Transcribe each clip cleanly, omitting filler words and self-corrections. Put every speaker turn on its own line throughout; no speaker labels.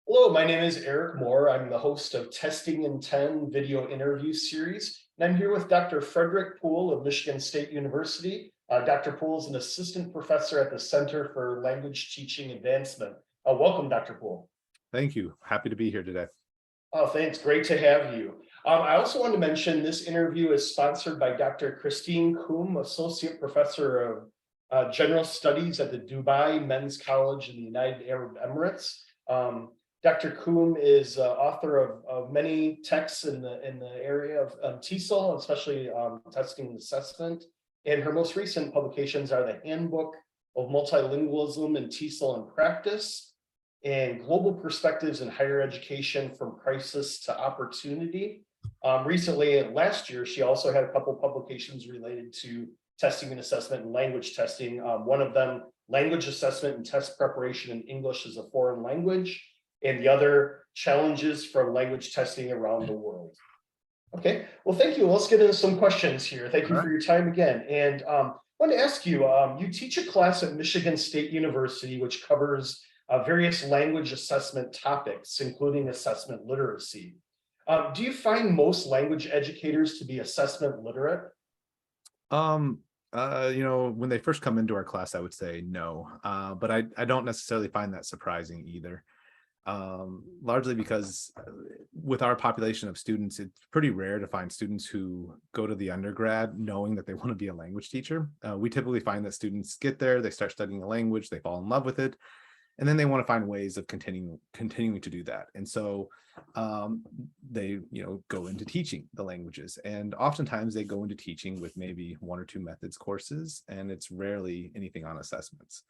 Hello, my name is Eric Moore. I'm the host of Testing in 10 video interview series, and I'm here with Dr. Frederick Poole of Michigan State University. Dr. Poole is an assistant professor at the Center for Language Teaching Advancement. Welcome, Dr. Poole.
Thank you. Happy to be here today.
Oh, thanks. Great to have you. I also want to mention this interview is sponsored by Dr. Christine Ǩoum, Associate Professor of General Studies at the Dubai Men's College in the United Arab Emirates. Dr. Ǩoum is author of many texts in the area of TESOL, especially testing and assessment. And her most recent publications are the Handbook of Multilingualism in TESOL and Practice, and Global Perspectives in Higher Education from Crisis to Opportunity. Recently, last year, she also had a couple publications related to testing and assessment and language testing. One of them, Language Assessment and Test Preparation in English as a Foreign Language, and the other, Challenges from Language Testing Around the World. Okay, well, thank you. Let's get into some questions here. Thank you for your time again. And I want to ask you, you teach a class at Michigan State University, which covers various language assessment topics, including assessment literacy. Do you find most language educators to be assessment literate?
When they first come into our class, I would say no, but I don't necessarily find that surprising either. Largely because with our population of students, it's pretty rare to find students who go to the undergrad knowing that they want to be a language teacher. We typically find that students get there, they start studying a language, they fall in love with it, and then they want to find ways of continuing to do that. And so they go into teaching the languages, and oftentimes they go into teaching with maybe one or two methods courses, and it's rarely anything on assessments.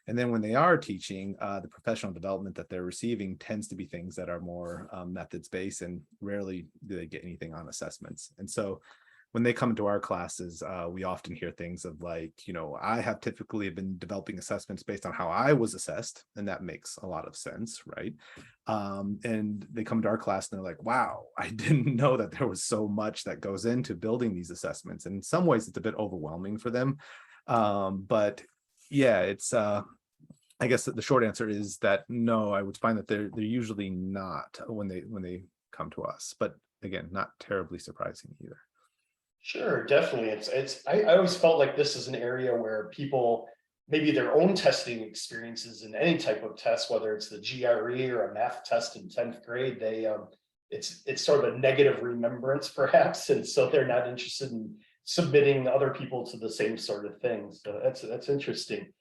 And then when they are teaching, the professional development that they're receiving tends to be things that are more methods based, and rarely do they get anything on assessments. And so when they come into our classes, we often hear things of like, I have typically been developing assessments based on how I was assessed, and that makes a lot of sense, right? And they come to our class and they're like, wow, I didn't know that there was so much that goes into building these assessments. And in some ways, it's a bit overwhelming for them. But yeah, it's I guess the short answer is that no, I would find that they're usually not when they come to us. But again, not terribly surprising either.
Sure, definitely. I always felt like this is an area where people, maybe their own testing experiences in any type of test, whether it's the GRE or a math test in 10th grade, it's sort of a negative remembrance perhaps, and so they're not interested in submitting other people to the same sort of things. So that's interesting.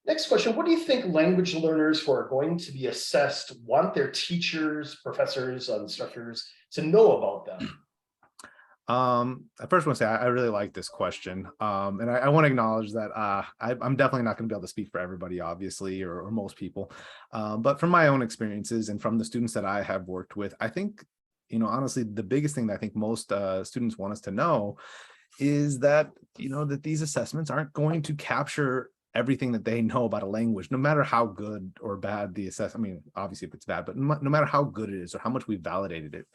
Next question, what do you think language learners who are going to be assessed want their teachers, professors, instructors to know about them?
I first want to say I really like this question, and I want to acknowledge that I'm definitely not going to be able to speak for everybody, obviously, or most people, but from my own experiences and from the students that I have worked with, I think, honestly, the biggest thing that I think most students want us to know is that, that these assessments aren't going to capture everything that they know about a language, no matter how good or bad the assessment. I mean, obviously if it's bad, but no matter how good it is or how much we've validated it,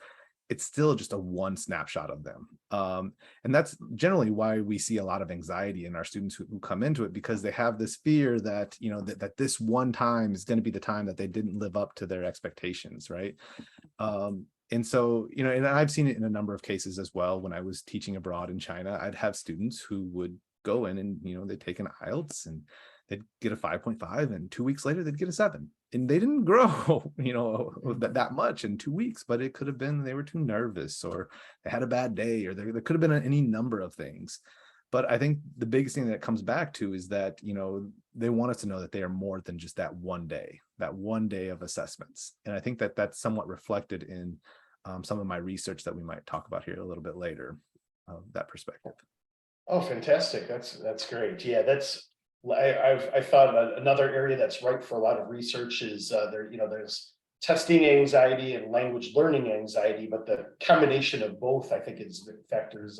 it's still just a one snapshot of them. And that's generally why we see a lot of anxiety in our students who come into it, because they have this fear that, that this one time is going to be the time that they didn't live up to their expectations, right? And so, and I've seen it in a number of cases as well. When I was teaching abroad in China, I'd have students who would go in and, they'd take an IELTS and they'd get a 5.5, and 2 weeks later they'd get a 7. And they didn't grow, that much in 2 weeks, but it could have been they were too nervous, or they had a bad day, or there could have been any number of things. But I think the biggest thing that comes back to is that, they want us to know that they are more than just that one day of assessments. And I think that that's somewhat reflected in some of my research that we might talk about here a little bit later, that perspective.
Oh, fantastic. That's great. Yeah, I've thought another area that's ripe for a lot of research is there's testing anxiety and language learning anxiety, but the combination of both, I think, factors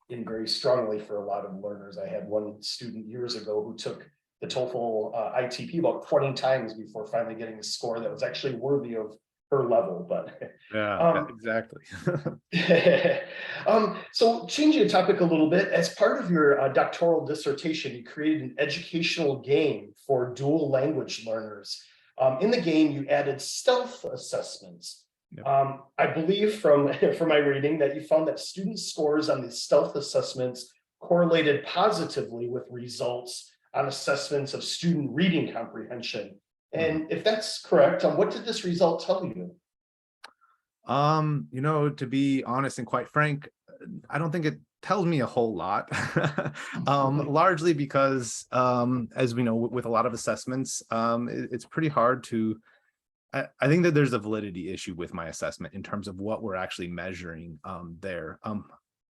in very strongly for a lot of learners. I had one student years ago who took the TOEFL ITP about 20 times before finally getting a score that was actually worthy of her level. But
yeah, exactly.
So changing the topic a little bit, as part of your doctoral dissertation, you created an educational game for dual language learners. In the game, you added stealth assessments.
Yep.
I believe from my reading that you found that student scores on the stealth assessments correlated positively with results on assessments of student reading comprehension. And if that's correct, what did this result tell you?
To be honest and quite frank, I don't think it tells me a whole lot. Largely because, as we know, with a lot of assessments, it's pretty hard to. I think that there's a validity issue with my assessment in terms of what we're actually measuring there.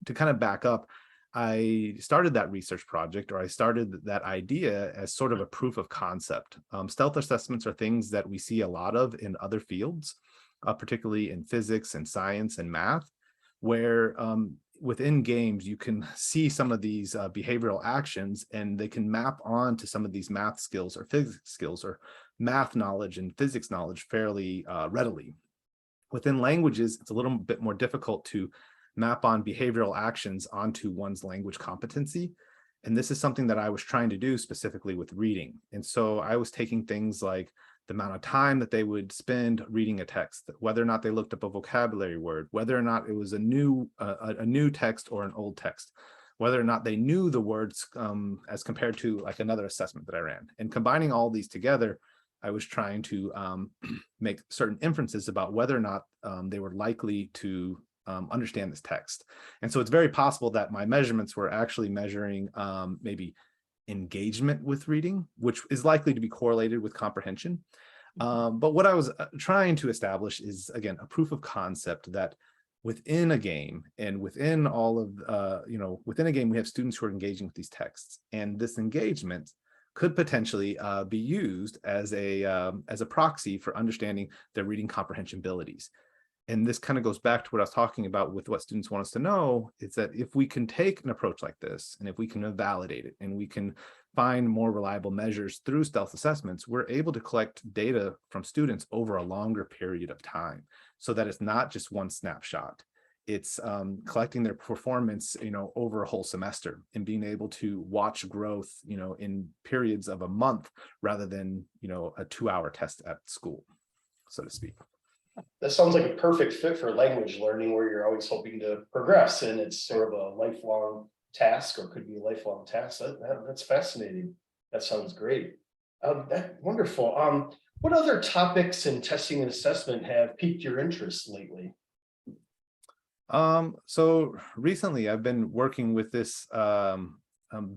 To kind of back up, I started that research project, or I started that idea as sort of a proof of concept. Stealth assessments are things that we see a lot of in other fields, particularly in physics and science and math, where within games, you can see some of these behavioral actions, and they can map on to some of these math skills or physics skills or math knowledge and physics knowledge fairly readily. Within languages, it's a little bit more difficult to map on behavioral actions onto one's language competency. And this is something that I was trying to do specifically with reading. And so I was taking things like the amount of time that they would spend reading a text, whether or not they looked up a vocabulary word, whether or not it was a new text or an old text, whether or not they knew the words as compared to like another assessment that I ran. And combining all these together, I was trying to make certain inferences about whether or not they were likely to understand this text. And so it's very possible that my measurements were actually measuring maybe engagement with reading, which is likely to be correlated with comprehension. But what I was trying to establish is, again, a proof of concept that within a game and within all of, within a game, we have students who are engaging with these texts. And this engagement could potentially be used as a proxy for understanding their reading comprehension abilities. And this kind of goes back to what I was talking about with what students want us to know, is that if we can take an approach like this, and if we can validate it, and we can find more reliable measures through stealth assessments, we're able to collect data from students over a longer period of time, so that it's not just one snapshot. It's collecting their performance, over a whole semester, and being able to watch growth, in periods of a month rather than, a 2-hour test at school, so to speak.
That sounds like a perfect fit for language learning, where you're always hoping to progress, and it's sort of a lifelong task, or could be a lifelong task. That's fascinating. That sounds great. Wonderful. What other topics in testing and assessment have piqued your interest lately?
So recently I've been working with this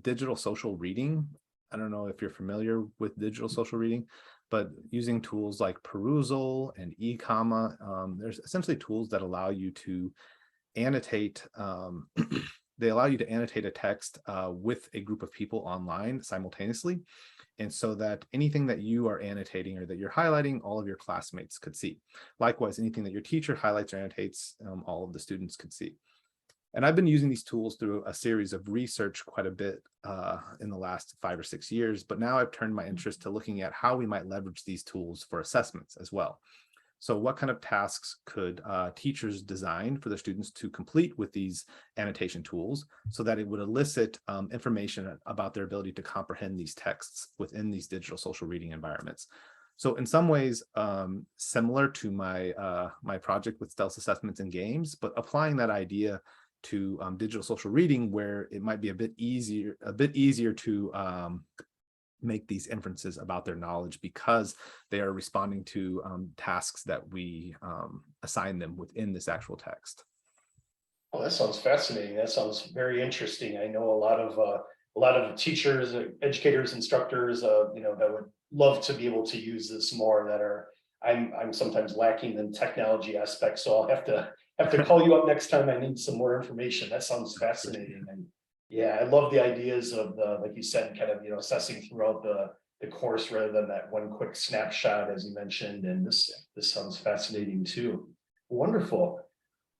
digital social reading. I don't know if you're familiar with digital social reading, but using tools like Perusal and 𝗙𝗙𝗟𝗪, there's essentially tools that allow you to annotate. They allow you to annotate a text with a group of people online simultaneously. And so that anything that you are annotating or that you're highlighting, all of your classmates could see. Likewise, anything that your teacher highlights or annotates, all of the students could see. And I've been using these tools through a series of research quite a bit in the last 5 or 6 years, but now I've turned my interest to looking at how we might leverage these tools for assessments as well. So what kind of tasks could teachers design for their students to complete with these annotation tools, so that it would elicit information about their ability to comprehend these texts within these digital social reading environments? So in some ways, similar to my project with stealth assessments and games, but applying that idea to digital social reading, where it might be a bit easier to make these inferences about their knowledge, because they are responding to tasks that we assign them within this actual text.
Oh, that sounds fascinating. That sounds very interesting. I know a lot of teachers, educators, instructors, that would love to be able to use this more. I'm sometimes lacking in technology aspects, so I'll have to call you up next time I need some more information. That sounds fascinating. And yeah, I love the ideas of like you said, kind of, assessing throughout the course rather than that one quick snapshot, as you mentioned. And this sounds fascinating too. Wonderful.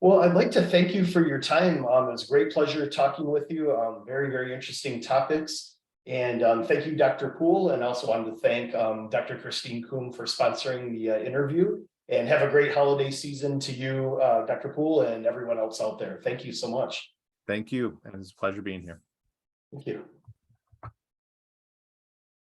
Well, I'd like to thank you for your time. It was a great pleasure talking with you. Very, very interesting topics. And thank you, Dr. Poole. And also wanted to thank Dr. Christine 𝗙𝗢𝗟 for sponsoring the interview. And have a great holiday season to you, Dr. Poole, and everyone else out there. Thank you so much.
Thank you. And it's a pleasure being here.
Thank you.